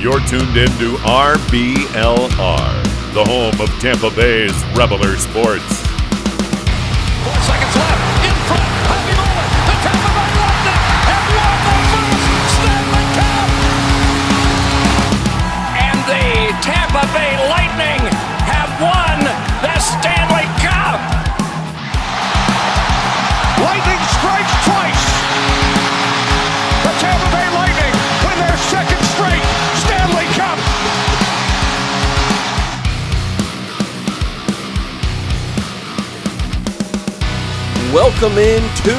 You're tuned in to RBLR, the home of Tampa Bay's Reveler Sports. 4 seconds left. In front. Happy moment. The Tampa Bay Lightning have won the first Stanley Cup. And the Tampa Bay Lightning have won the Stanley Cup. Lightning strikes twice. The Tampa Bay Lightning win their second straight Stanley Cup. Welcome into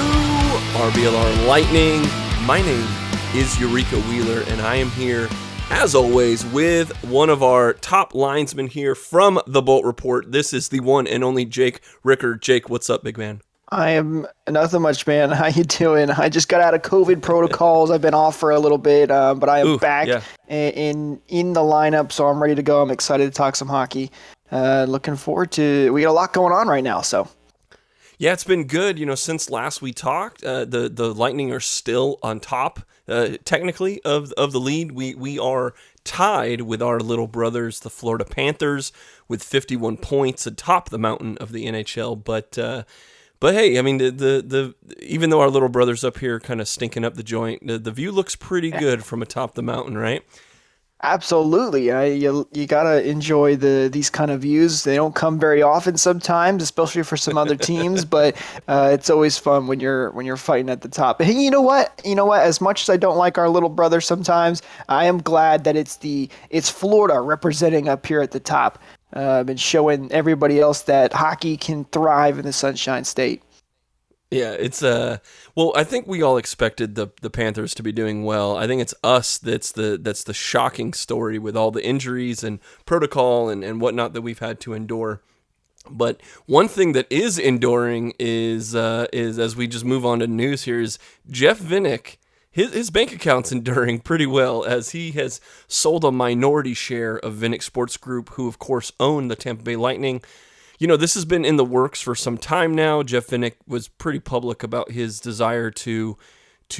RBLR Lightning. My name is Eureka Wheeler, and I am here, as always, with one of our top linesmen here from the Bolt Report. This is the one and only Jake Rickard. Jake, what's up, big man? I am nothing much, man. How you doing? I just got out of COVID protocols. I've been off for a little bit, but I am back in the lineup, so I'm ready to go. I'm excited to talk some hockey. Looking forward to. We got a lot going on right now, so. Yeah, it's been good. You know, since last we talked, the Lightning are still on top, technically, of the lead. We are tied with our little brothers, the Florida Panthers, with 51 points atop the mountain of the NHL. But hey, I mean, the even though our little brother's up here kind of stinking up the joint, the view looks pretty good from atop the mountain, right? Absolutely. You gotta enjoy these kind of views. They don't come very often sometimes, especially for some other teams. But it's always fun when you're fighting at the top. Hey, you know what? As much as I don't like our little brother sometimes, I am glad that it's Florida representing up here at the top, and showing everybody else that hockey can thrive in the Sunshine State. Yeah, it's well, I think we all expected the Panthers to be doing well. I think it's us that's the shocking story with all the injuries and protocol and whatnot that we've had to endure. But one thing that is enduring is as we just move on to news here is Jeff Vinik. His bank account's enduring pretty well as he has sold a minority share of Vinik Sports Group, who of course own the Tampa Bay Lightning. You know, this has been in the works for some time now. Jeff Vinik was pretty public about his desire to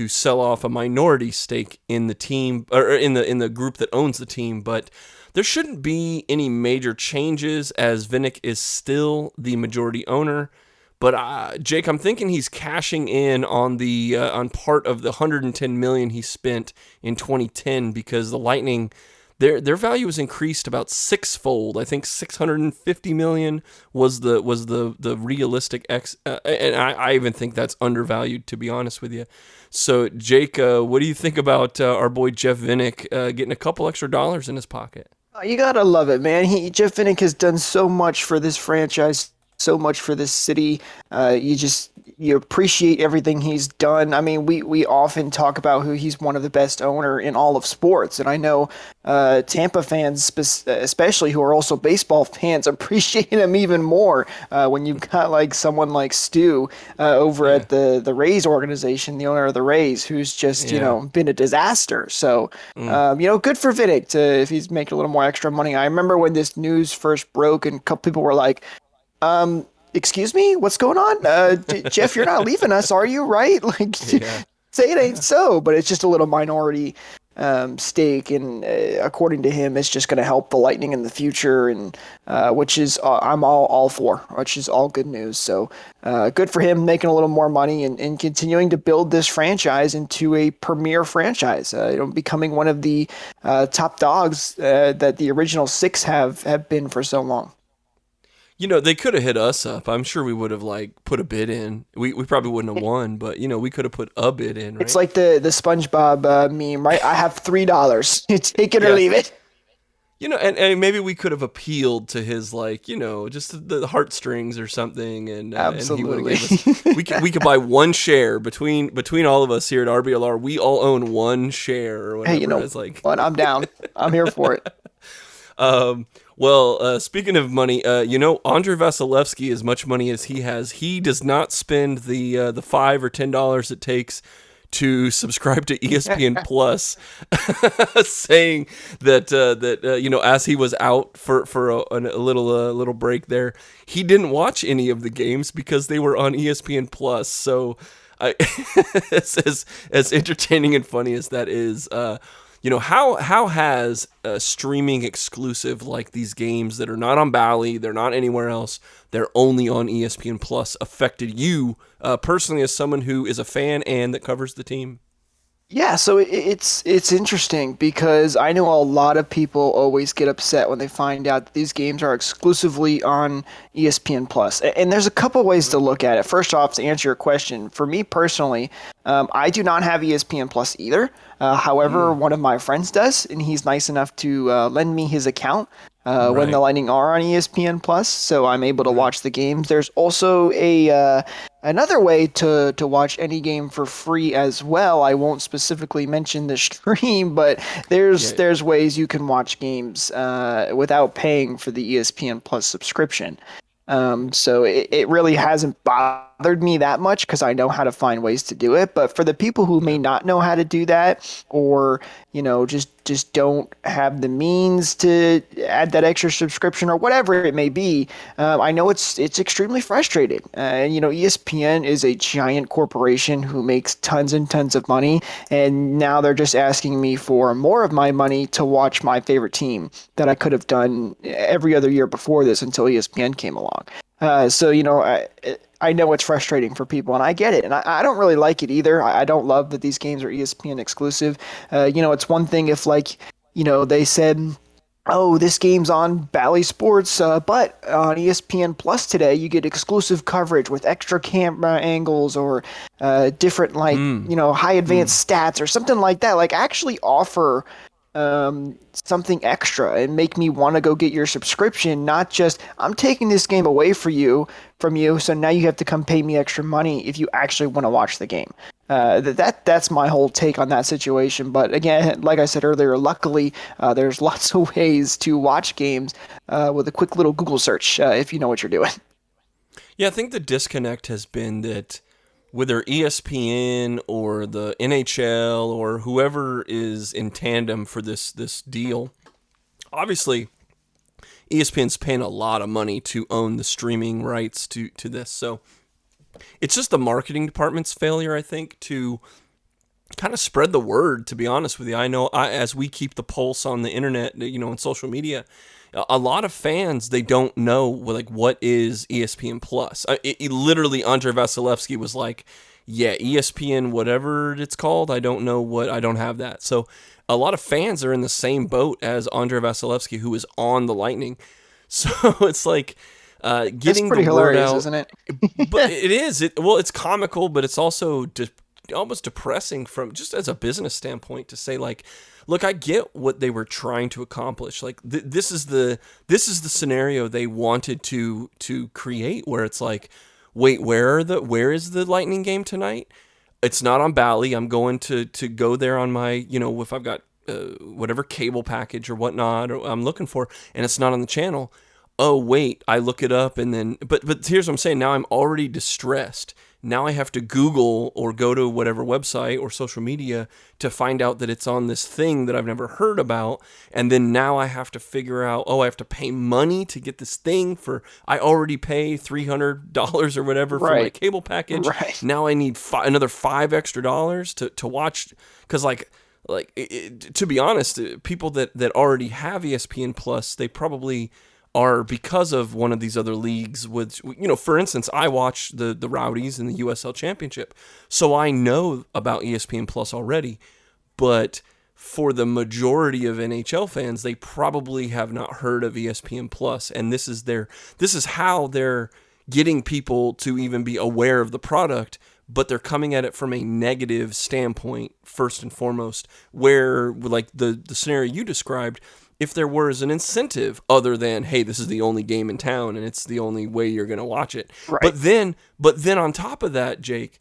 sell off a minority stake in the team, or in the group that owns the team, but there shouldn't be any major changes as Vinik is still the majority owner. But Jake, I'm thinking he's cashing in on on part of the $110 million he spent in 2010 because the Lightning, their value was increased about sixfold. I think $650 million was the realistic and I even think that's undervalued, to be honest with you. So Jake, what do you think about our boy Jeff Vinik getting a couple extra dollars in his pocket? You gotta love it, man. Jeff Vinik has done so much for this franchise, so much for this city. You appreciate everything he's done. I mean, we often talk about who he's one of the best owner in all of sports, and I know Tampa fans, especially who are also baseball fans, appreciate him even more when you've got like someone like Stu over at the Rays organization, the owner of the Rays, who's just been a disaster. So good for Vinik if he's making a little more extra money. I remember when this news first broke, and a couple people were like, excuse me, what's going on? Jeff, you're not leaving us, are you? Right? Like, say it ain't so, but it's just a little minority stake, and according to him, it's just going to help the Lightning in the future, and which is I'm all for, which is all good news. So good for him making a little more money and continuing to build this franchise into a premier franchise, becoming one of the top dogs that the original six have been for so long. You know, they could have hit us up. I'm sure we would have put a bid in. We probably wouldn't have won, but we could have put a bid in. Right? It's like the SpongeBob meme, right? I have $3. Take it or leave it. And maybe we could have appealed to his just the heartstrings or something, and absolutely, and he would have given us. We could buy one share between all of us here at RBLR. We all own one share or whatever. Hey, what? I'm down. I'm here for it. Well, speaking of money, Andrei Vasilevsky, as much money as he has, he does not spend the $5 or $10 it takes to subscribe to ESPN Plus, saying that as he was out for a little break there, he didn't watch any of the games because they were on ESPN Plus. So, as entertaining and funny as that is, how has a streaming exclusive like these games that are not on Bally, they're not anywhere else, they're only on ESPN Plus affected you personally as someone who is a fan and that covers the team? Yeah, so it's interesting because I know a lot of people always get upset when they find out that these games are exclusively on ESPN Plus. And there's a couple ways to look at it. First off, to answer your question, for me personally, I do not have ESPN Plus either. However, one of my friends does, and he's nice enough to lend me his account when the Lightning are on ESPN Plus, so I'm able to watch the games. There's also another way to watch any game for free as well. I won't specifically mention the stream, but there's ways you can watch games without paying for the ESPN Plus subscription. So it really hasn't bothered me that much because I know how to find ways to do it. But for the people who may not know how to do that, or just don't have the means to add that extra subscription or whatever it may be, I know it's extremely frustrating. And ESPN is a giant corporation who makes tons and tons of money, and now they're just asking me for more of my money to watch my favorite team that I could have done every other year before this until ESPN came along. So I know it's frustrating for people, and I get it, and I don't really like it either. I don't love that these games are ESPN exclusive. It's one thing if they said, oh, this game's on Bally Sports, but on ESPN Plus today you get exclusive coverage with extra camera angles or different high advanced stats or something like that. Like actually offer something extra and make me want to go get your subscription, not just I'm taking this game away from you, so now you have to come pay me extra money if you actually want to watch the game. That's my whole take on that situation. But again, like I said earlier, luckily there's lots of ways to watch games with a quick little Google search if you know what you're doing. Yeah, I think the disconnect has been that whether ESPN or the NHL or whoever is in tandem for this deal, obviously ESPN's paying a lot of money to own the streaming rights to this. So it's just the marketing department's failure, I think, to kind of spread the word, to be honest with you. I know as we keep the pulse on the internet, on social media, a lot of fans, they don't know what is ESPN Plus. Literally, Andrei Vasilevsky was like, yeah, ESPN, whatever it's called, I don't have that. So a lot of fans are in the same boat as Andrei Vasilevsky, who is on the Lightning. So it's like getting That's pretty the word hilarious, out, isn't it? but it is. It's comical, but it's also almost depressing from just as a business standpoint to say look, I get what they were trying to accomplish. This is the scenario they wanted to create, where it's like, wait, where is the Lightning game tonight? It's not on Bally. I'm going to go there on my, if I've got whatever cable package or whatnot or I'm looking for, and it's not on the channel. Oh wait, I look it up and then, but here's what I'm saying. Now I'm already distressed. Now I have to Google or go to whatever website or social media to find out that it's on this thing that I've never heard about. And then now I have to figure out, I have to pay money to get this thing I already pay $300 or whatever for my cable package. Right. Now I need another $5 extra to watch. Cause to be honest, people that already have ESPN Plus, they probably are because of one of these other leagues with, for instance, I watch the Rowdies in the USL Championship. So I know about ESPN Plus already, but for the majority of NHL fans, they probably have not heard of ESPN Plus. And this is how they're getting people to even be aware of the product, but they're coming at it from a negative standpoint, first and foremost, where the scenario you described, if there was an incentive other than, hey, this is the only game in town and it's the only way you're going to watch it. Right. But then on top of that, Jake,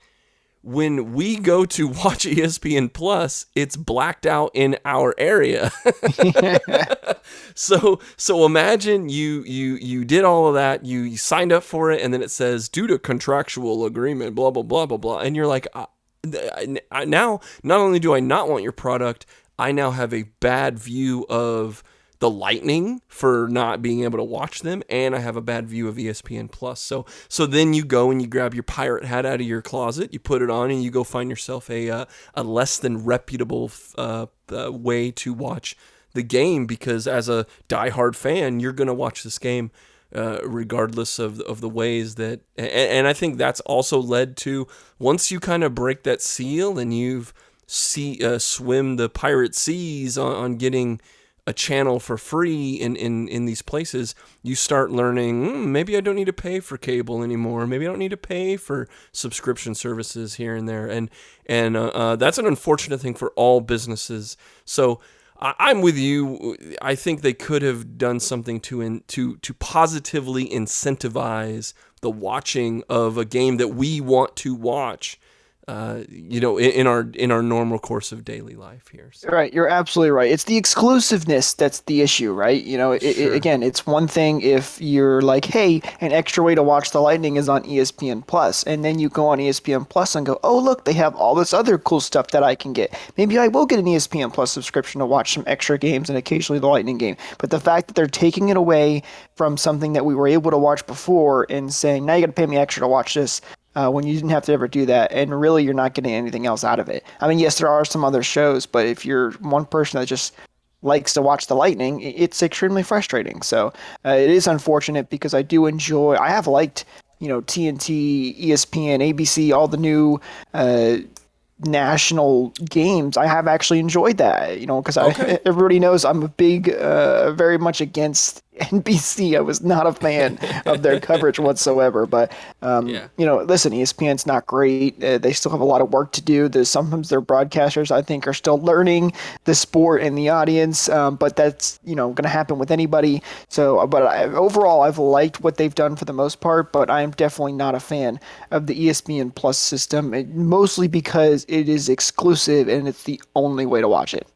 when we go to watch ESPN Plus, it's blacked out in our area. So imagine you did all of that, you signed up for it, and then it says due to contractual agreement, blah blah blah blah blah, and you're like, now not only do I not want your product, I now have a bad view of the Lightning for not being able to watch them, and I have a bad view of ESPN Plus. So then you go and you grab your pirate hat out of your closet, you put it on, and you go find yourself a less than reputable way to watch the game, because as a diehard fan, you're going to watch this game regardless of the ways that, and I think that's also led to, once you kind of break that seal and you've swim the pirate seas on getting a channel for free in these places, you start learning, maybe I don't need to pay for cable anymore. Maybe I don't need to pay for subscription services here and there. And that's an unfortunate thing for all businesses. So I'm with you. I think they could have done something to positively incentivize the watching of a game that we want to watch, in our normal course of daily life here. So. Right, you're absolutely right. It's the exclusiveness that's the issue, right? Again, it's one thing if you're like, hey, an extra way to watch the Lightning is on ESPN Plus, and then you go on ESPN Plus and go, oh, look, they have all this other cool stuff that I can get. Maybe I will get an ESPN Plus subscription to watch some extra games and occasionally the Lightning game. But the fact that they're taking it away from something that we were able to watch before and saying, now you got to pay me extra to watch this, when you didn't have to ever do that, and really you're not getting anything else out of it. I mean, yes, there are some other shows, but if you're one person that just likes to watch the Lightning, it's extremely frustrating. So it is unfortunate, because I have liked, TNT, ESPN, ABC, all the new national games. I have actually enjoyed that, because everybody knows I'm a big, very much against NBC. I was not a fan of their coverage whatsoever. But listen, ESPN's not great. They still have a lot of work to do. Sometimes their broadcasters, I think, are still learning the sport and the audience. But that's going to happen with anybody. So, but overall, I've liked what they've done for the most part. But I am definitely not a fan of the ESPN Plus system, mostly because it is exclusive and it's the only way to watch it.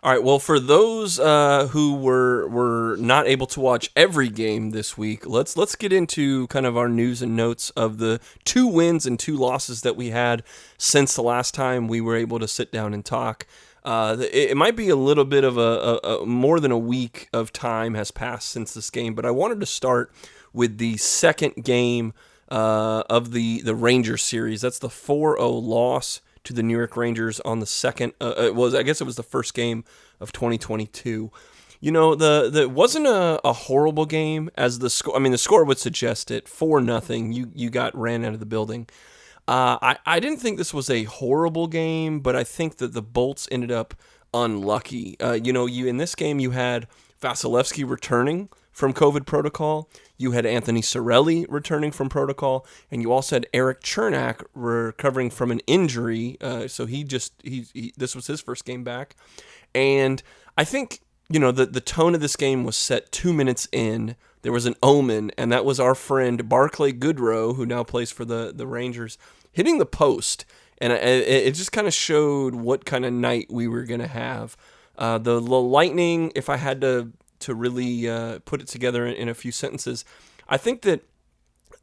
All right, well, for those who were not able to watch every game this week, let's get into kind of our news and notes of the 2 wins and 2 losses that we had since the last time we were able to sit down and talk. It might be a little bit of a more than a week of time has passed since this game, but I wanted to start with the second game of the Rangers series. That's the 4-0 loss to the New York Rangers on the second. It was the first game of 2022. It wasn't a horrible game as the score. I mean, the score would suggest it. 4-0. You got ran out of the building. I didn't think this was a horrible game, but I think that the Bolts ended up unlucky. In this game you had Vasilevsky returning from COVID protocol. You had Anthony Cirelli returning from protocol, and you also had Eric Chernak recovering from an injury. So this was his first game back. And I think, the tone of this game was set 2 minutes in. There was an omen, and that was our friend Barclay Goodrow, who now plays for the Rangers, hitting the post. And it just kind of showed what kind of night we were going to have. The Lightning, if I had to really put it together in a few sentences, I think that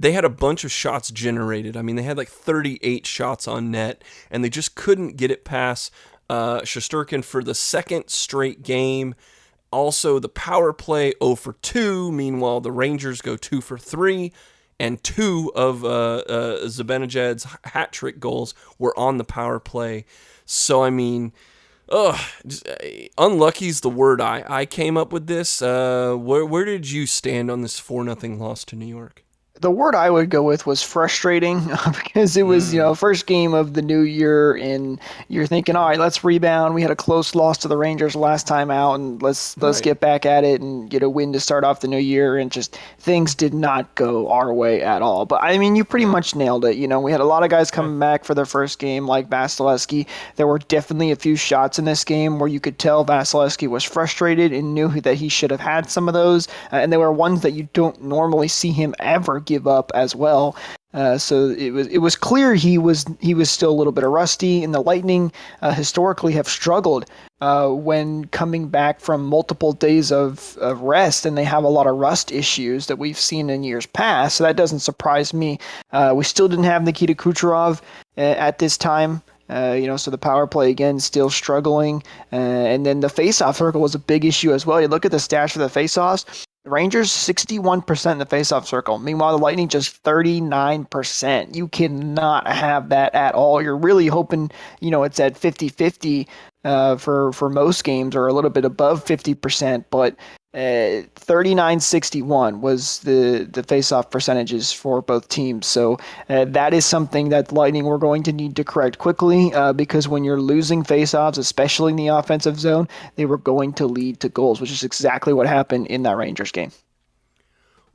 they had a bunch of shots generated. I mean, they had like 38 shots on net, and they just couldn't get it past Shesterkin for the second straight game. Also, the power play 0 for 2. Meanwhile, the Rangers go 2 for 3, and 2 of Zibanejad's hat trick goals were on the power play. So, I mean, unlucky is the word I came up with this. Where did you stand on this 4-0 loss to New York? The word I would go with was frustrating, because it was, first game of the new year, and you're thinking, all right, let's rebound. We had a close loss to the Rangers last time out, and let's get back at it and get a win to start off the new year. And just things did not go our way at all. But I mean, you pretty much nailed it. We had a lot of guys coming back for their first game, like Vasilevsky. There were definitely a few shots in this game where you could tell Vasilevsky was frustrated and knew that he should have had some of those. And there were ones that you don't normally see him ever give up as well. So it was clear he was still a little bit rusty, and the Lightning historically have struggled when coming back from multiple days of rest, and they have a lot of rust issues that we've seen in years past. So that doesn't surprise me. We still didn't have Nikita Kucherov at this time. So the power play again still struggling, and then the faceoff circle was a big issue as well. You look at the stats for the faceoffs. The Rangers 61% in the faceoff circle. Meanwhile, the Lightning just 39%. You cannot have that at all. You're really hoping, it's at 50-50 for most games, or a little bit above 50%, but 39-61 was the face-off percentages for both teams. So that is something that Lightning were going to need to correct quickly, because when you're losing face-offs, especially in the offensive zone, they were going to lead to goals, which is exactly what happened in that Rangers game.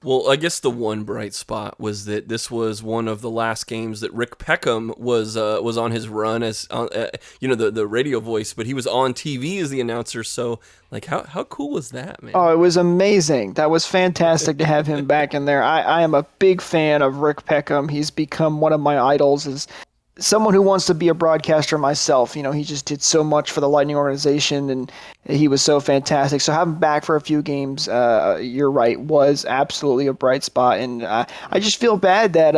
Well, I guess the one bright spot was that this was one of the last games that Rick Peckham was on his run as the radio voice, but he was on TV as the announcer. So, like, how cool was that, man? Oh, it was amazing. That was fantastic to have him back in there. I am a big fan of Rick Peckham. He's become one of my idols as someone who wants to be a broadcaster myself. He just did so much for the Lightning organization, and he was so fantastic. So having him back for a few games, you're right, was absolutely a bright spot. And I just feel bad that,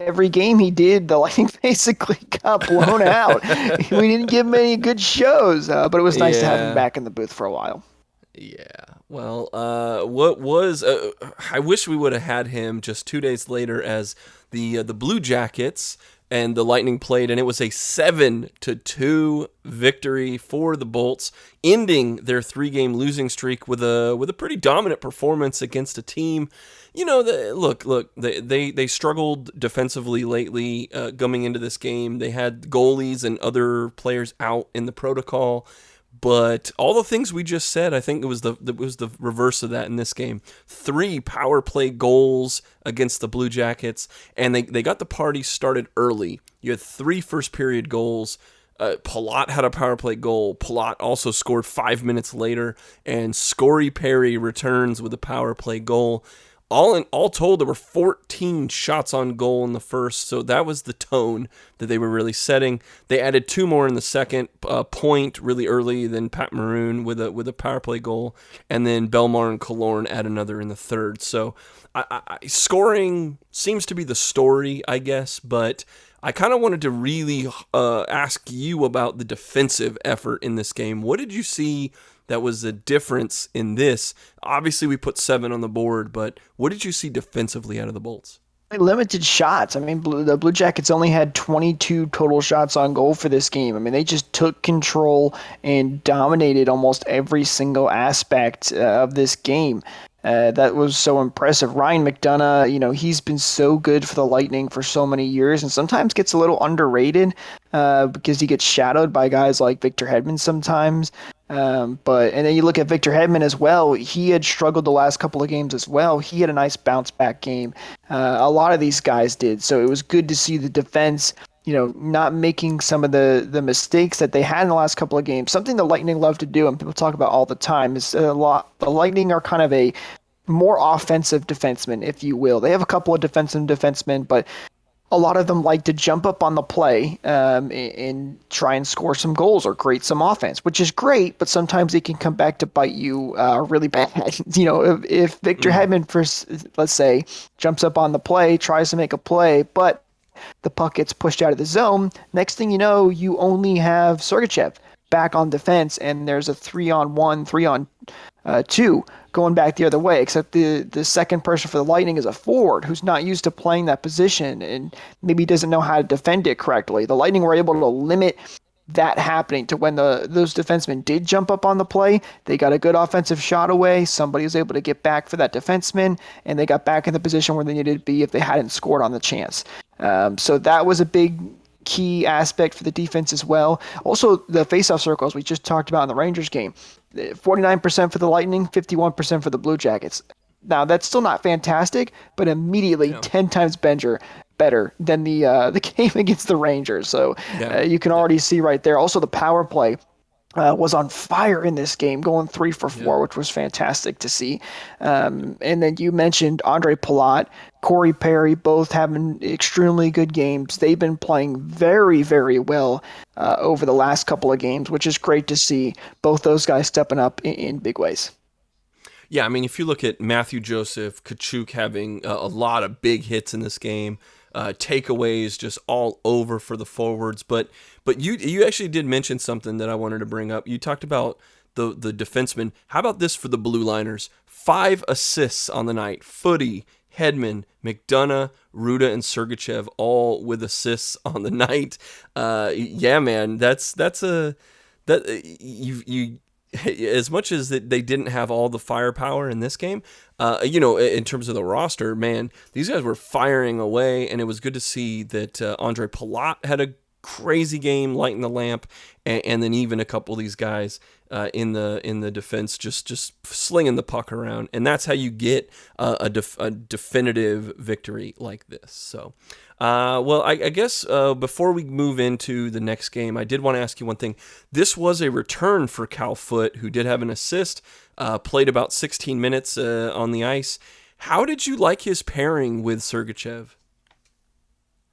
every game he did, the Lightning basically got blown out. We didn't give him any good shows, but it was nice to have him back in the booth for a while. Yeah. Well, I wish we would have had him just 2 days later as the Blue Jackets and the Lightning played, and it was a 7-2 victory for the Bolts, ending their 3-game losing streak with a pretty dominant performance against a team. They struggled defensively lately coming into this game. They had goalies and other players out in the protocol. But all the things we just said, I think it was the reverse of that in this game. 3 power play goals against the Blue Jackets, and they got the party started early. You had 3 first period goals. Palat had a power play goal. Palat also scored 5 minutes later, and Scory Perry returns with a power play goal. All told, there were 14 shots on goal in the first, so that was the tone that they were really setting. They added 2 more in the second, Point really early, then Pat Maroon with a power play goal, and then Belmar and Killorn add another in the third. So scoring seems to be the story, I guess, but I kind of wanted to really ask you about the defensive effort in this game. What did you see that was the difference in this? Obviously, we put 7 on the board, but what did you see defensively out of the Bolts? Limited shots. I mean, the Blue Jackets only had 22 total shots on goal for this game. I mean, they just took control and dominated almost every single aspect of this game. That was so impressive. Ryan McDonough, he's been so good for the Lightning for so many years, and sometimes gets a little underrated because he gets shadowed by guys like Victor Hedman sometimes. And then you look at Victor Hedman as well. He had struggled the last couple of games as well. He had a nice bounce back game. A lot of these guys did. So it was good to see the defense, not making some of the mistakes that they had in the last couple of games. Something the Lightning love to do, and people talk about all the time, is the Lightning are kind of a more offensive defenseman, if you will. They have a couple of defensive defensemen, but a lot of them like to jump up on the play and try and score some goals or create some offense, which is great, but sometimes it can come back to bite you really bad. If Victor Hedman, let's say, jumps up on the play, tries to make a play, but the puck gets pushed out of the zone, next thing you know, you only have Sergachev back on defense, and there's a 3-on-1, 3-on-2 going back the other way, except the second person for the Lightning is a forward who's not used to playing that position and maybe doesn't know how to defend it correctly. The Lightning were able to limit that happening to when those defensemen did jump up on the play. They got a good offensive shot away. Somebody was able to get back for that defenseman, and they got back in the position where they needed to be if they hadn't scored on the chance. So that was a big key aspect for the defense as well. Also, the faceoff circles we just talked about in the Rangers game. 49% for the Lightning, 51% for the Blue Jackets. Now, that's still not fantastic, but immediately 10 times better than the game against the Rangers. So you can already see right there. Also, the power play was on fire in this game, going 3 for 4, which was fantastic to see. And then you mentioned Andre Palat, Corey Perry, both having extremely good games. They've been playing very, very well over the last couple of games, which is great to see both those guys stepping up in big ways. Yeah, I mean, if you look at Matthew Joseph, Kuch having a lot of big hits in this game, takeaways just all over for the forwards. But you actually did mention something that I wanted to bring up. You talked about the defensemen. How about this for the blue liners? 5 assists on the night. Footy, Hedman, McDonough, Ruda, and Sergachev all with assists on the night. Yeah, man, you as much as that they didn't have all the firepower in this game, in terms of the roster, man, these guys were firing away, and it was good to see that Andre Palat had a crazy game, lighting the lamp, and then even a couple of these guys in the defense just slinging the puck around, and that's how you get a definitive victory like this. So. Well, I guess before we move into the next game, I did want to ask you one thing. This was a return for Cal Foote, who did have an assist, played about 16 minutes on the ice. How did you like his pairing with Sergachev?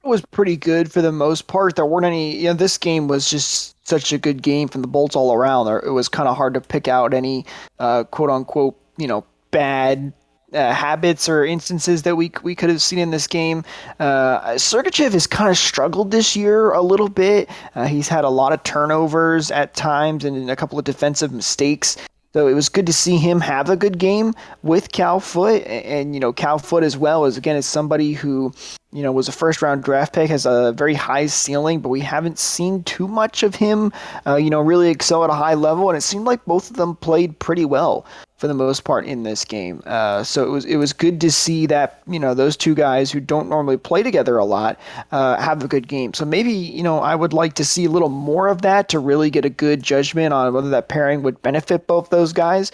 It was pretty good for the most part. There weren't any, this game was just such a good game from the Bolts all around. It was kind of hard to pick out any quote unquote, bad habits or instances that we could have seen in this game. Sergachev has kind of struggled this year a little bit. He's had a lot of turnovers at times and a couple of defensive mistakes. So it was good to see him have a good game with Cal Foote. And Cal Foote as well is somebody who, was a first-round draft pick, has a very high ceiling, but we haven't seen too much of him, really excel at a high level. And it seemed like both of them played pretty well for the most part in this game. So it was good to see that, those two guys who don't normally play together a lot have a good game. So maybe, I would like to see a little more of that to really get a good judgment on whether that pairing would benefit both those guys,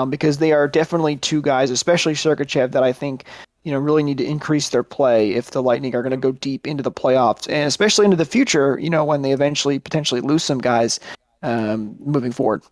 because they are definitely two guys, especially Sergachev, that I think really need to increase their play if the Lightning are going to go deep into the playoffs, and especially into the future, when they eventually potentially lose some guys moving forward.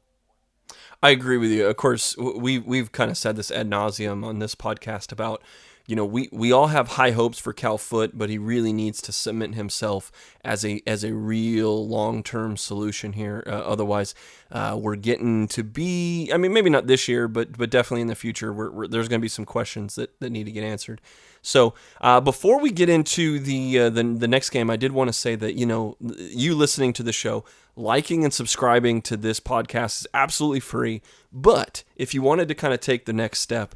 I agree with you. Of course, we've kind of said this ad nauseum on this podcast about, we all have high hopes for Cal Foote, but he really needs to cement himself as a real long-term solution here. Otherwise, we're getting to be, maybe not this year, but definitely in the future, there's going to be some questions that need to get answered. So before we get into the next game, I did want to say that, you listening to the show, liking and subscribing to this podcast is absolutely free. But if you wanted to kind of take the next step,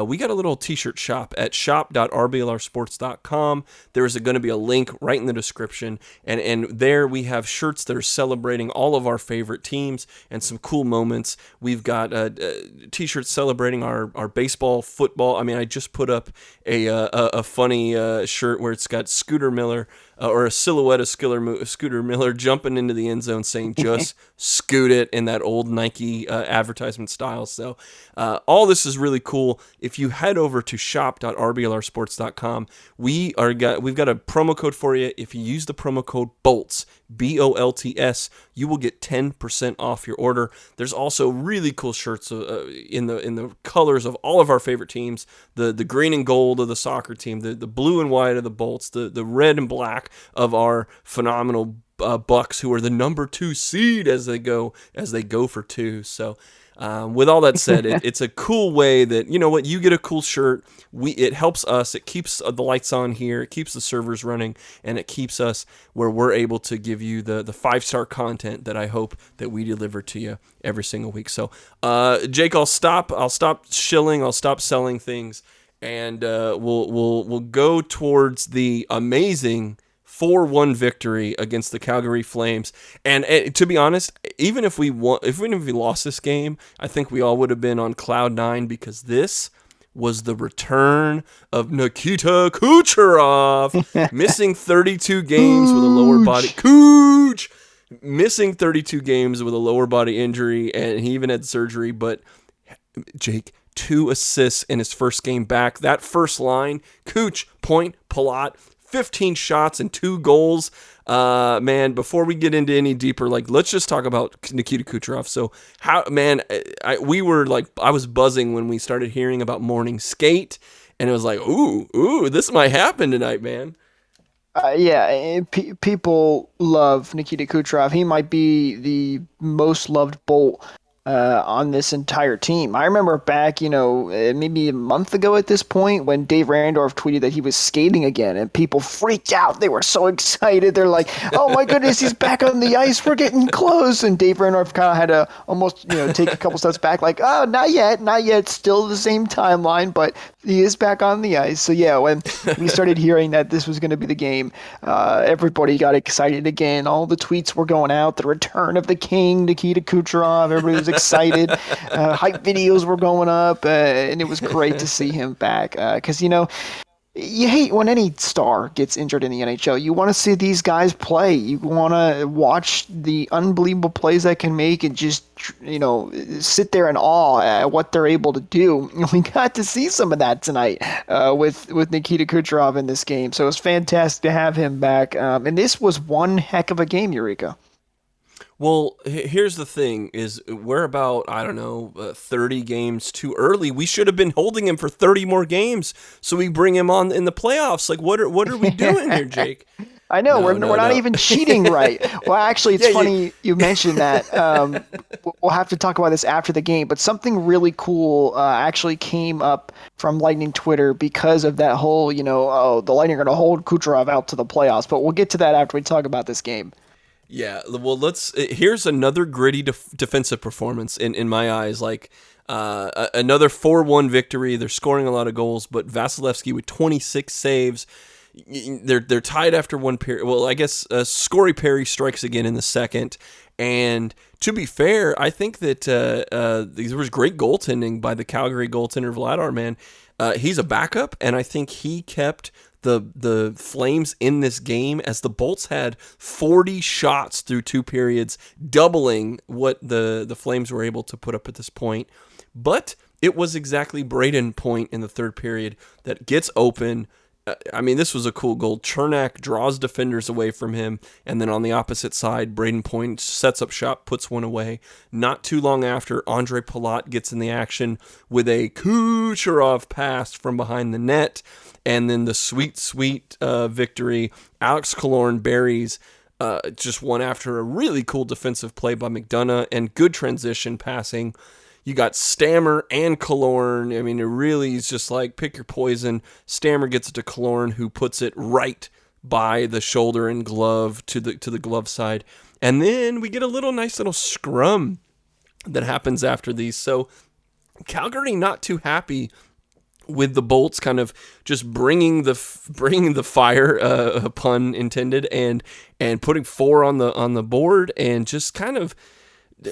we got a little t-shirt shop at shop.rblrsports.com. There is going to be a link right in the description. And there we have shirts that are celebrating all of our favorite teams and some cool moments. We've got t-shirts celebrating our baseball, football. I just put up a funny shirt where it's got Scooter Miller, or a silhouette of Scooter Miller jumping into the end zone saying, just scoot it, in that old Nike advertisement style. So all this is really cool. If you head over to shop.rblrsports.com, we've got a promo code for you. If you use the promo code BOLTS, BOLTS, you will get 10% off your order. There's also really cool shirts in the colors of all of our favorite teams, the green and gold of the soccer team, the blue and white of the Bolts, the red and black of our phenomenal Bucks, who are the number 2 seed as they go for 2. So with all that said, it's a cool way that, you get a cool shirt. It helps us. It keeps the lights on here. It keeps the servers running, and it keeps us where we're able to give you the 5-star content that I hope that we deliver to you every single week. So, Jake, I'll stop shilling. I'll stop selling things, and we'll go towards the amazing 4-1 victory against the Calgary Flames. And to be honest, even if we lost this game, I think we all would have been on cloud 9, because this was the return of Nikita Kucherov, missing 32 games with a lower body. Kuch! Missing 32 games with a lower body injury, and he even had surgery. But Jake, 2 assists in his first game back. That first line, Kuch, point, Palat, 15 shots and 2 goals. Man, before we get into any deeper, let's just talk about Nikita Kucherov. So I was buzzing when we started hearing about morning skate, and it was like, ooh, this might happen tonight, man. People love Nikita Kucherov. He might be the most loved Bolt on this entire team. I remember back, maybe a month ago at this point when Dave Randorf tweeted that he was skating again and people freaked out. They were so excited. They're like, oh my goodness, he's back on the ice. We're getting close. And Dave Randorf kind of had to almost, take a couple steps back like, oh, not yet. Still the same timeline, but he is back on the ice. So yeah, when we started hearing that this was going to be the game, everybody got excited again. All the tweets were going out. The return of the king, Nikita Kucherov. Everybody was excited. Hype videos were going up, and it was great to see him back. Because you hate when any star gets injured in the NHL. You want to see these guys play. You want to watch the unbelievable plays they can make and just, sit there in awe at what they're able to do. We got to see some of that tonight with Nikita Kucherov in this game. So it was fantastic to have him back. And this was one heck of a game, Eureka. Well, here's the thing: is we're about 30 games too early. We should have been holding him for 30 more games, so we bring him on in the playoffs. Like, what are we doing here, Jake? I know we're not even cheating right. Well, actually, it's funny you mentioned that. We'll have to talk about this after the game, but something really cool actually came up from Lightning Twitter because of that whole, the Lightning are going to hold Kucherov out to the playoffs. But we'll get to that after we talk about this game. Yeah, well, here's another gritty defensive performance in my eyes. Like another 4-1 victory. They're scoring a lot of goals, but Vasilevsky with 26 saves. They're tied after one period. Well, I guess Scory Perry strikes again in the second. And to be fair, I think that there was great goaltending by the Calgary goaltender Vladar. Man, he's a backup, and I think he kept the Flames in this game, as the Bolts had 40 shots through 2 periods, doubling what the Flames were able to put up at this point. But it was exactly Braden Point in the third period that gets open. This was a cool goal. Chernak draws defenders away from him, and then on the opposite side, Braden Point sets up shot, puts one away. Not too long after, Andre Palat gets in the action with a Kucherov pass from behind the net, and then the sweet victory. Alex Killorn buries just one after a really cool defensive play by McDonough and good transition passing. You got Stammer and Killorn. It really is just like pick your poison. Stammer gets it to Killorn, who puts it right by the shoulder and glove to the glove side. And then we get a nice little scrum that happens after these. So Calgary not too happy with the Bolts kind of just bringing the fire, pun intended, and putting 4 on the board, and just kind of.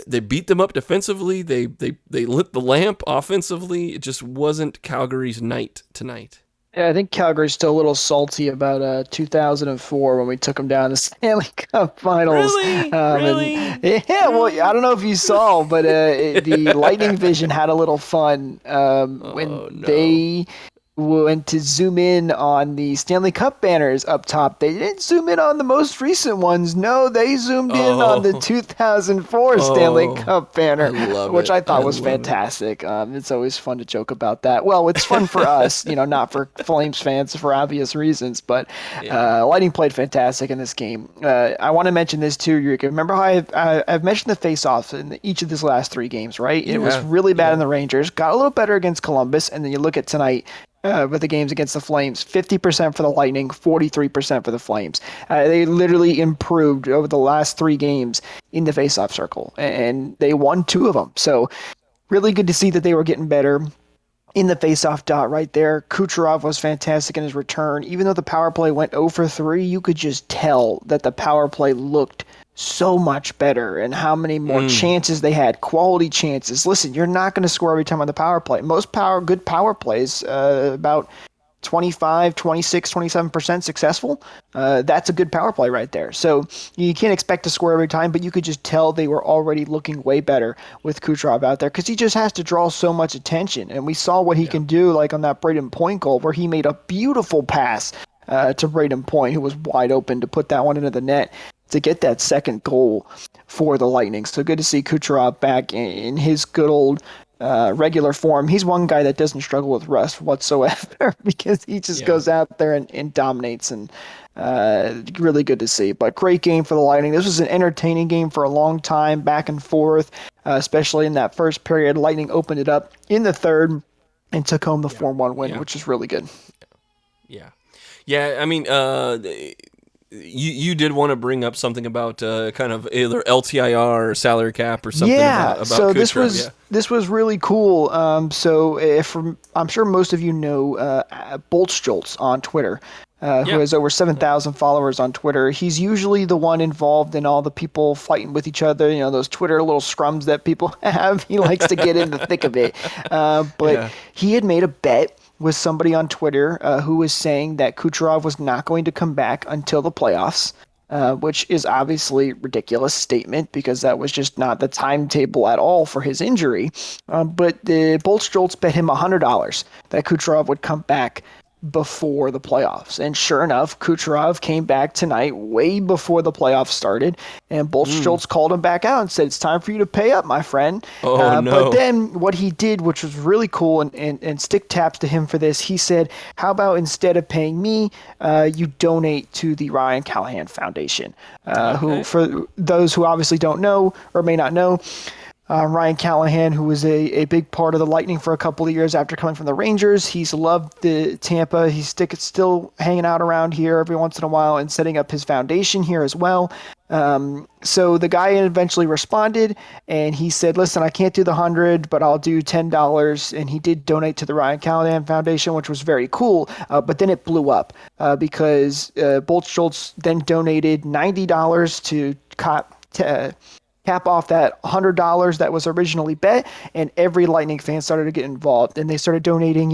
They beat them up defensively. They lit the lamp offensively. It just wasn't Calgary's night tonight. Yeah, I think Calgary's still a little salty about 2004 when we took them down to Stanley Cup Finals. Really? Well, I don't know if you saw, but the Lightning Vision had a little fun they went to zoom in on the Stanley Cup banners up top. They didn't zoom in on the most recent ones. No, they zoomed in on the 2004 Stanley Cup banner, which I thought was fantastic. It's always fun to joke about that. Well, it's fun for us, not for Flames fans for obvious reasons, but Lightning played fantastic in this game. I want to mention this too, Eureka. Remember how I've mentioned the face-offs in each of these last 3 games, right? It was really bad in the Rangers, got a little better against Columbus, and then you look at tonight, with the games against the Flames, 50% for the Lightning, 43% for the Flames. They literally improved over the last 3 games in the faceoff circle, and they won 2 of them. So really good to see that they were getting better in the faceoff dot right there. Kucherov was fantastic in his return. Even though the power play went 0 for 3, you could just tell that the power play looked so much better, and how many more chances they had, quality chances. Listen, you're not going to score every time on the power play. Most good power plays, about 25, 26, 27% successful. That's a good power play right there. So you can't expect to score every time, but you could just tell they were already looking way better with Kucherov out there, because he just has to draw so much attention. And we saw what he can do, like on that Braden Point goal, where he made a beautiful pass to Braden Point, who was wide open to put that one into the net to get that second goal for the Lightning. So good to see Kucherov back in his good old regular form. He's one guy that doesn't struggle with rust whatsoever because he just goes out there and dominates, and really good to see. But great game for the Lightning. This was an entertaining game for a long time, back and forth. especially in that first period. Lightning opened it up in the third and took home the 4-1 win, which is really good. Yeah. I mean, you did want to bring up something about kind of either LTIR or salary cap or something about so Kucherov. this was really cool. I'm sure most of you know Bolts Jolts on Twitter, who has over 7,000 followers on Twitter. He's usually the one involved in all the people fighting with each other. Those Twitter little scrums that people have. He likes to get in the thick of it. But he had made a bet with somebody on Twitter who was saying that Kucherov was not going to come back until the playoffs, which is obviously a ridiculous statement because that was just not the timetable at all for his injury. But the Bolts Jolts bet him $100 that Kucherov would come back before the playoffs. And sure enough, Kucherov came back tonight way before the playoffs started, and Bolts Jolts called him back out and said, "It's time for you to pay up, my friend." No. But then what he did, which was really cool, and stick taps to him for this, he said, "How about instead of paying me, you donate to the Ryan Callahan Foundation," who, for those who obviously don't know or may not know, Ryan Callahan, who was a big part of the Lightning for a couple of years after coming from the Rangers. He's loved the Tampa. He's still hanging out around here every once in a while and setting up his foundation here as well. So the guy eventually responded, and he said, "Listen, I can't do the 100, but I'll do $10." And he did donate to the Ryan Callahan Foundation, which was very cool. But then it blew up because Bolts Jolts then donated $90 to cap off that $100 that was originally bet, and every Lightning fan started to get involved, and they started donating,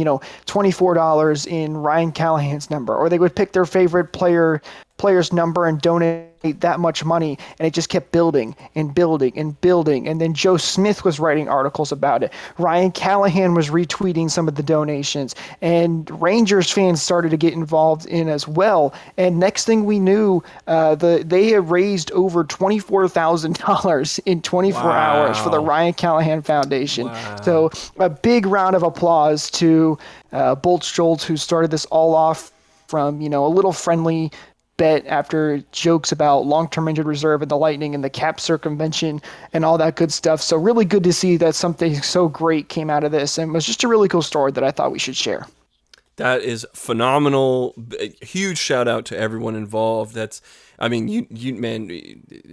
$24 in Ryan Callahan's number, or they would pick their favorite player's number and donate that much money, and it just kept building and building and building. And then Joe Smith was writing articles about it. Ryan Callahan was retweeting some of the donations, and Rangers fans started to get involved in as well. And next thing we knew, they had raised over $24,000 in 24 hours for the Ryan Callahan Foundation. Wow. So a big round of applause to Bolts Jolts, who started this all off from a little friendly bet after jokes about long-term injured reserve and the Lightning and the cap circumvention and all that good stuff. So really good to see that something so great came out of this, and it was just a really cool story that I thought we should share. That is phenomenal. Huge shout out to everyone involved. Man,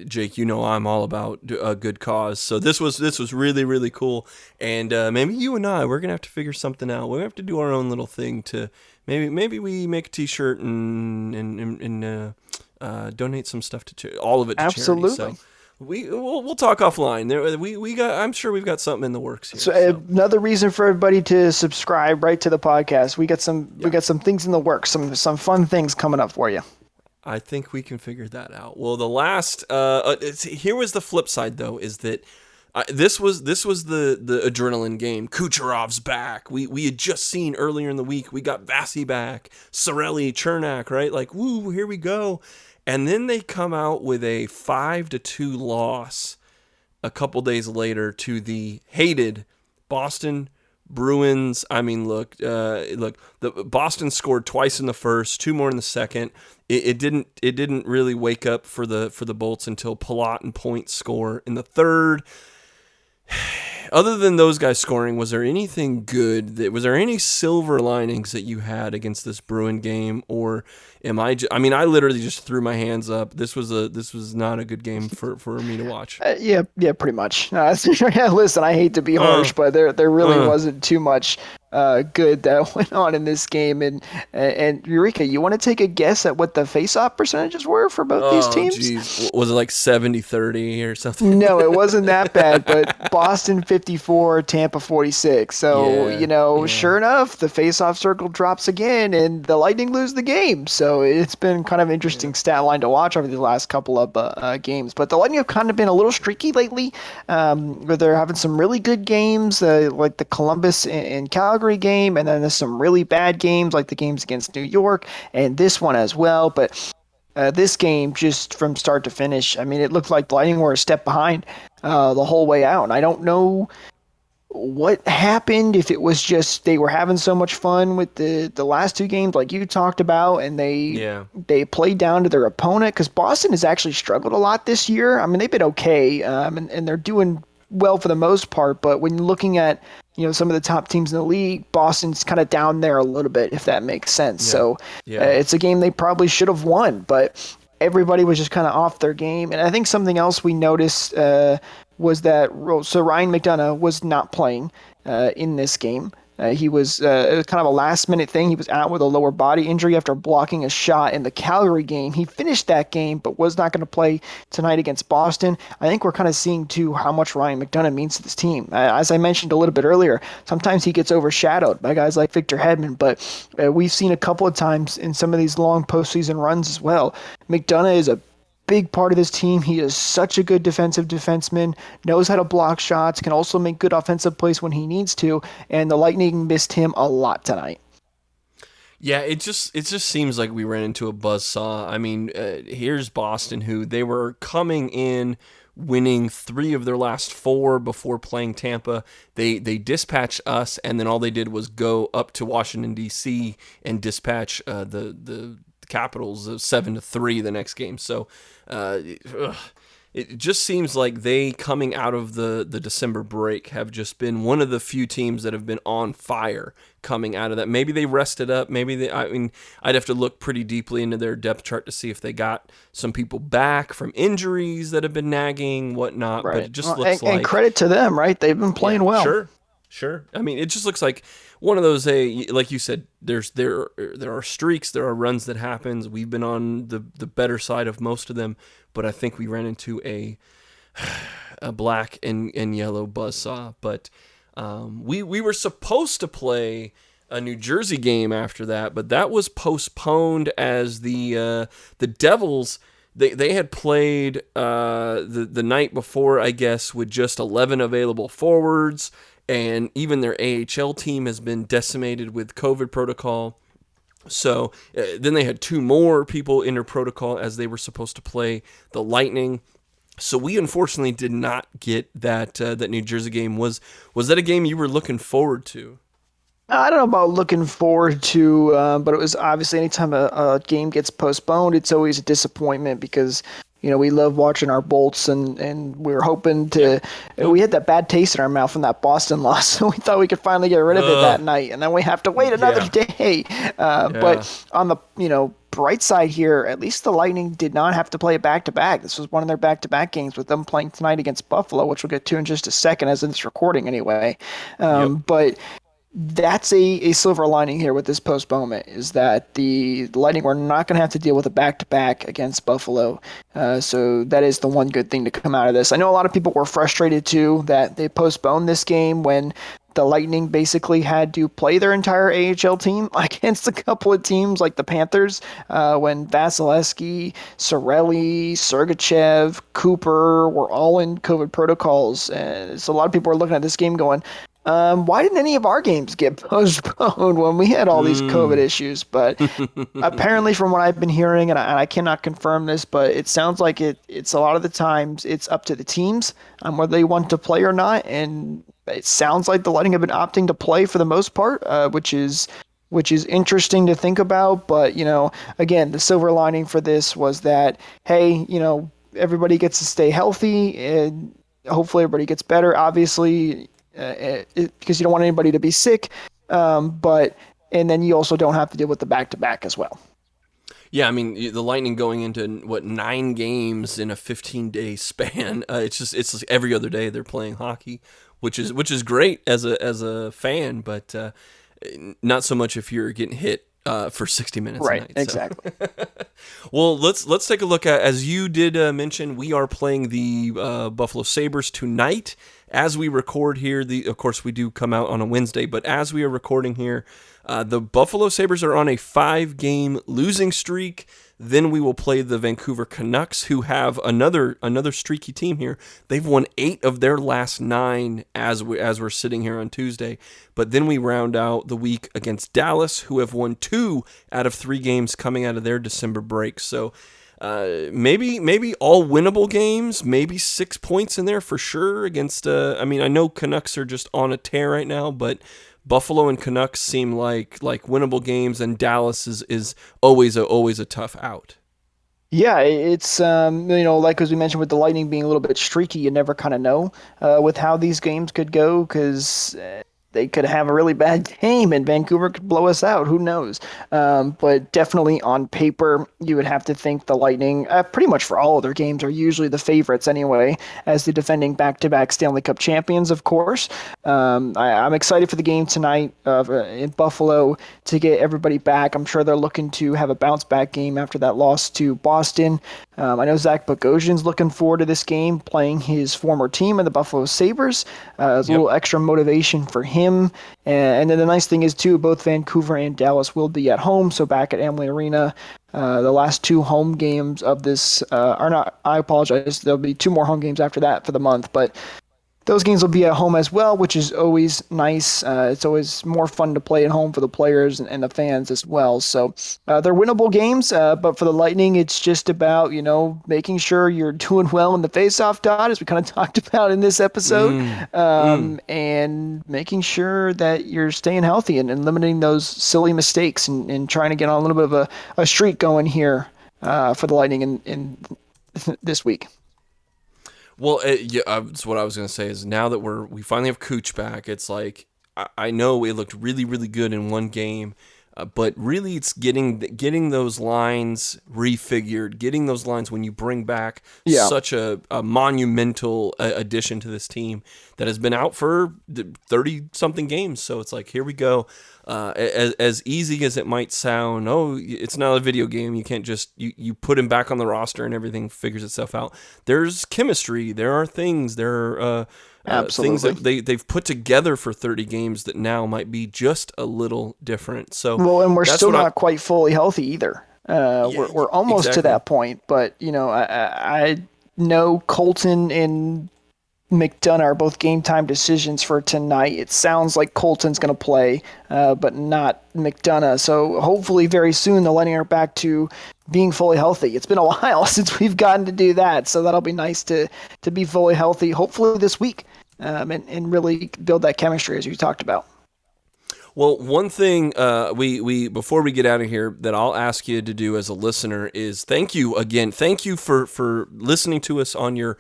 Jake, I'm all about a good cause. So this was really, really cool. And maybe you and we're gonna have to figure something out. We're gonna have to do our own little thing to maybe we make a T-shirt and donate some stuff to all of it to Absolutely. charity. So we'll talk offline. I'm sure we've got something in the works here. So another reason for everybody to subscribe right to the podcast. We got some things in the works, some fun things coming up for you. I think we can figure that out. Well, the last here was the flip side though, is that this was the adrenaline game. Kucherov's back. We had just seen earlier in the week, we got Vasi back, Cirelli, Chernak, right? Like, woo, here we go. And then they come out with a 5-2 loss a couple days later to the hated Boston Bruins. I mean, look, the Boston scored twice in the first, 2 more in the second. It didn't really wake up for the Bolts until Palat and Point score in the third. Other than those guys scoring, was there anything good? Was there any silver linings that you had against this Bruin game, or am I? I literally just threw my hands up. This was not a good game for me to watch. Yeah, pretty much. Listen, I hate to be harsh, but there really wasn't too much good that went on in this game. And Eureka, you want to take a guess at what the face-off percentages were for both these teams? Geez. Was it like 70-30 or something? No, it wasn't that bad, but Boston 54, Tampa 46. So, sure enough, the face-off circle drops again, and the Lightning lose the game. So it's been kind of an interesting stat line to watch over the last couple of games. But the Lightning have kind of been a little streaky lately, where they're having some really good games, like the Columbus and Calgary game, and then there's some really bad games like the games against New York and this one as well. But this game, just from start to finish, it looked like the Lightning were a step behind the whole way out. And I don't know what happened, if it was just they were having so much fun with the last 2 games like you talked about, and they played down to their opponent, because Boston has actually struggled a lot this year. They've been okay, and they're doing well for the most part, but when looking at some of the top teams in the league, Boston's kind of down there a little bit, if that makes sense. So it's a game they probably should have won, but everybody was just kind of off their game. And I think something else we noticed was that Ryan McDonough was not playing in this game. He was it was kind of a last-minute thing. He was out with a lower body injury after blocking a shot in the Calgary game. He finished that game, but was not going to play tonight against Boston. I think we're kind of seeing, too, how much Ryan McDonough means to this team. As I mentioned a little bit earlier, sometimes he gets overshadowed by guys like Victor Hedman, but we've seen a couple of times in some of these long postseason runs as well. McDonough is a big part of this team. He is such a good defensive defenseman, knows how to block shots, can also make good offensive plays when he needs to, and the Lightning missed him a lot tonight. Yeah, it just seems like we ran into a buzzsaw. I mean, here's Boston, who they were coming in winning 3 of their last 4 before playing Tampa. They dispatched us, and then all they did was go up to Washington, D.C. and dispatch the Capitals 7-3 the next game. So it just seems like they, coming out of the December break, have just been one of the few teams that have been on fire coming out of that. Maybe they rested up. I'd have to look pretty deeply into their depth chart to see if they got some people back from injuries that have been nagging, whatnot. Right. But it just looks like... And credit to them, right? They've been playing well. Sure. I mean, it just looks like one of those, like you said, there are streaks, there are runs that happens. We've been on the better side of most of them, but I think we ran into a black and yellow buzzsaw. But we were supposed to play a New Jersey game after that, but that was postponed as the Devils. They had played the night before, I guess, with just 11 available forwards. And even their AHL team has been decimated with COVID protocol. So then they had 2 more people enter protocol as they were supposed to play the Lightning. So we unfortunately did not get that New Jersey game. Was that a game you were looking forward to? I don't know about looking forward to, but it was obviously anytime a game gets postponed, it's always a disappointment because we love watching our Bolts, and we were hoping to. Yeah. We had that bad taste in our mouth from that Boston loss, so we thought we could finally get rid of it that night, and then we have to wait another day. But on the bright side here, at least the Lightning did not have to play a back-to-back. This was one of their back-to-back games with them playing tonight against Buffalo, which we'll get to in just a second, as in this recording anyway. But that's a silver lining here with this postponement, is that the Lightning were not going to have to deal with a back-to-back against Buffalo. So that is the one good thing to come out of this. I know a lot of people were frustrated, too, that they postponed this game when the Lightning basically had to play their entire AHL team against a couple of teams like the Panthers, when Vasilevsky, Cirelli, Sergachev, Cooper were all in COVID protocols. And so a lot of people were looking at this game going, why didn't any of our games get postponed when we had all these COVID issues? But apparently, from what I've been hearing, and I cannot confirm this, but it sounds like it's a lot of the times it's up to the teams on whether they want to play or not. And it sounds like the Lightning have been opting to play for the most part, which is interesting to think about. But, again, the silver lining for this was that, hey, everybody gets to stay healthy, and hopefully everybody gets better, obviously, because you don't want anybody to be sick, and then you also don't have to deal with the back-to-back as well. Yeah, I mean, the Lightning going into 9 games in a 15-day span. It's like every other day they're playing hockey, which is great as a fan, but not so much if you're getting hit for 60 minutes right, a night. Exactly. So. Well, let's take a look at, as you did mention, we are playing the Buffalo Sabres tonight. As we record here, of course we do come out on a Wednesday, but as we are recording here, the Buffalo Sabres are on a 5-game losing streak. Then we will play the Vancouver Canucks, who have another streaky team here. They've won 8 of their last 9 as we're sitting here on Tuesday. But then we round out the week against Dallas, who have won 2 out of 3 games coming out of their December break. So maybe all winnable games, maybe 6 points in there for sure against. I know Canucks are just on a tear right now, but Buffalo and Canucks seem like winnable games, and Dallas is always a tough out. Yeah, it's like as we mentioned with the Lightning being a little bit streaky, you never kind of know with how these games could go because they could have a really bad game and Vancouver could blow us out. Who knows? But definitely on paper, you would have to think the Lightning, pretty much for all of their games, are usually the favorites anyway, as the defending back-to-back Stanley Cup champions, of course. I'm excited for the game tonight in Buffalo to get everybody back. I'm sure they're looking to have a bounce-back game after that loss to Boston. I know Zach Bogosian's looking forward to this game, playing his former team in the Buffalo Sabres. It's a little extra motivation for him. And then the nice thing is, too, both Vancouver and Dallas will be at home, so back at Amalie Arena. The last two home games of this are not, I apologize, there'll be two more home games after that for the month, but those games will be at home as well, which is always nice. It's always more fun to play at home for the players and the fans as well. So they're winnable games, but for the Lightning, it's just about, making sure you're doing well in the faceoff dot, as we kind of talked about in this episode, and making sure that you're staying healthy and limiting those silly mistakes and trying to get on a little bit of a streak going here for the Lightning in this week. Well, that's what I was going to say is now that we finally have Kuch back, it's like, I know it looked really, really good in one game, but really it's getting those lines refigured, getting those lines when you bring back such a monumental addition to this team that has been out for 30-something games. So it's like, here we go. As easy as it might sound, it's not a video game. You can't just you put him back on the roster and everything figures itself out. There's chemistry. There are things. There are things that they've put together for 30 games that now might be just a little different. So and we're still not quite fully healthy either. We're almost to that point, but I know Colton and McDonough are both game time decisions for tonight. It sounds like Colton's going to play, but not McDonough. So hopefully very soon the Lightning are back to being fully healthy. It's been a while since we've gotten to do that, so that'll be nice to be fully healthy, hopefully this week, and really build that chemistry as you talked about. Well, one thing we before we get out of here that I'll ask you to do as a listener is thank you again. Thank you for listening to us on your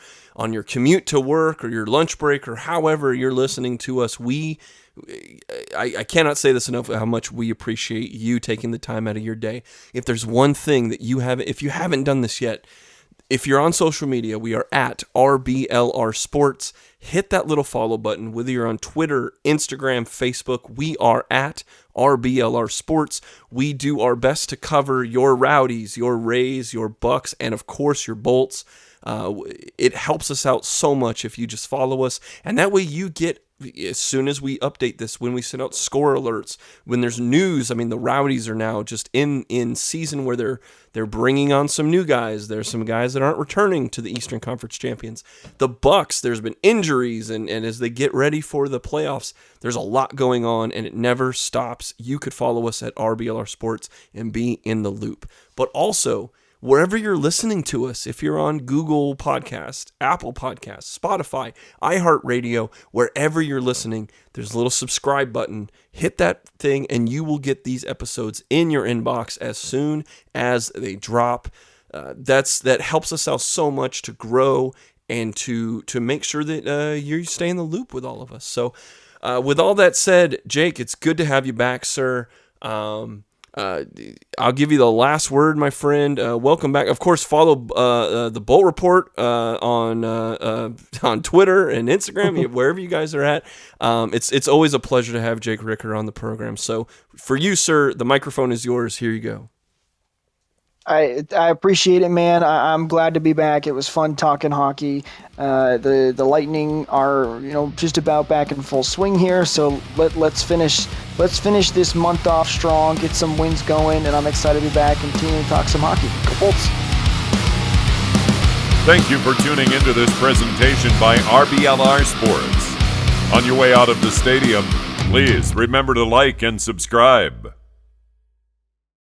commute to work or your lunch break or however you're listening to us. I cannot say this enough how much we appreciate you taking the time out of your day. If there's one thing that if you haven't done this yet, if you're on social media, we are at RBLR Sports. Hit that little follow button, whether you're on Twitter, Instagram, Facebook. We are at RBLR Sports. We do our best to cover your Rowdies, your Rays, your Bucks, and of course your Bolts. It helps us out so much if you just follow us, and that way you get, as soon as we update this, when we send out score alerts, when there's news. I mean, the Rowdies are now just in season where they're bringing on some new guys. There's some guys that aren't returning to the Eastern Conference champions. The Bucks, there's been injuries, and as they get ready for the playoffs, there's a lot going on, and it never stops. You could follow us at RBLR Sports and be in the loop. But also, wherever you're listening to us, if you're on Google Podcasts, Apple Podcasts, Spotify, iHeartRadio, wherever you're listening, there's a little subscribe button. Hit that thing and you will get these episodes in your inbox as soon as they drop. That helps us out so much to grow and to make sure that you stay in the loop with all of us. So with all that said, Jake, it's good to have you back, sir. I'll give you the last word, my friend. Welcome back. Of course, follow the Bolt Report on Twitter and Instagram, wherever you guys are at. It's always a pleasure to have Jake Ricker on the program. So for you, sir, the microphone is yours. Here you go. I appreciate it, man. I'm glad to be back. It was fun talking hockey. The Lightning are just about back in full swing here. So let's finish this month off strong, get some wins going, and I'm excited to be back and continue to talk some hockey. Go Bolts! Thank you for tuning into this presentation by RBLR Sports. On your way out of the stadium, please remember to like and subscribe.